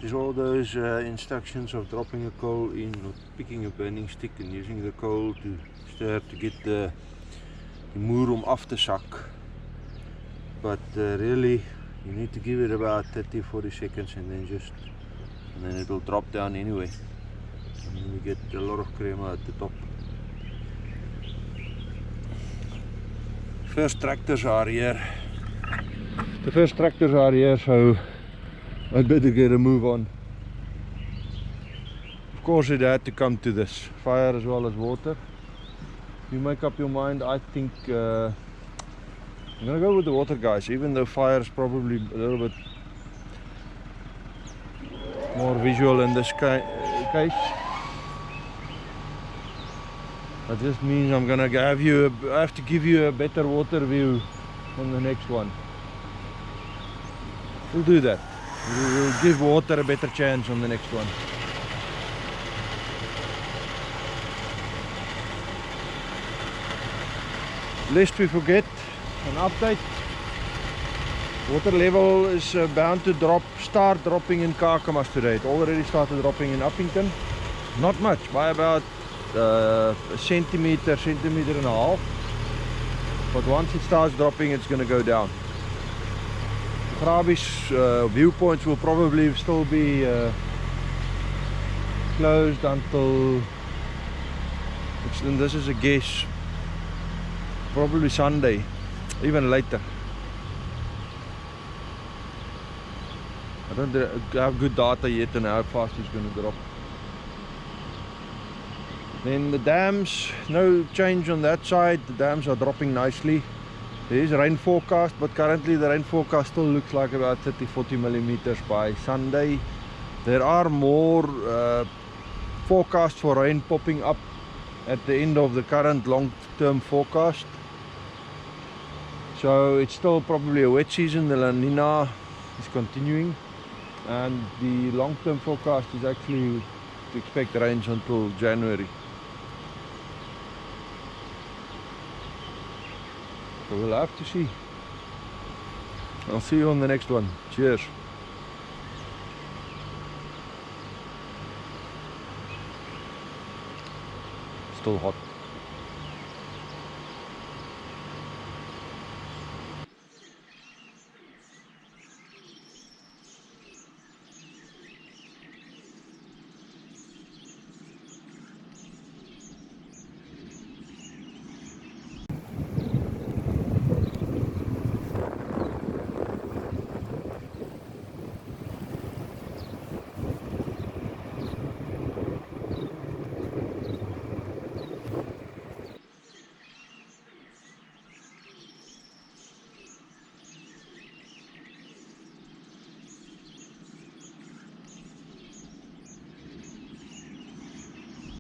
There's all those instructions of dropping a coal in, or picking a burning stick and using the coal to stir to get the moer off the suck. But really, you need to give it about 30-40 seconds and then it will drop down anyway. And then you get a lot of crema at the top. First tractors are here. The first tractors are here, so I'd better get a move on. Of course it had to come to this, fire as well as water. You make up your mind. I think I'm gonna go with the water, guys, even though fire is probably a little bit more visual in this case. That just means I'm gonna I have to give you a better water view on the next one. We'll do that. We'll give water a better chance on the next one. Lest we forget, an update. Water level is bound to start dropping in Kakamas today. It already started dropping in Uppington. Not much, by about a centimeter and a half. But once it starts dropping, it's going to go down. Krabi's viewpoints will probably still be closed until, and this is a guess, probably Sunday, even later. I don't have good data yet on how fast it's going to drop. Then the dams, no change on that side. The dams are dropping nicely. There is rain forecast, but currently the rain forecast still looks like about 30-40 millimeters by Sunday. There are more forecasts for rain popping up at the end of the current long-term forecast. So it's still probably a wet season. The La Nina is continuing, and the long-term forecast is actually to expect rains until January. So we'll have to see. I'll see you on the next one. Cheers. Still hot.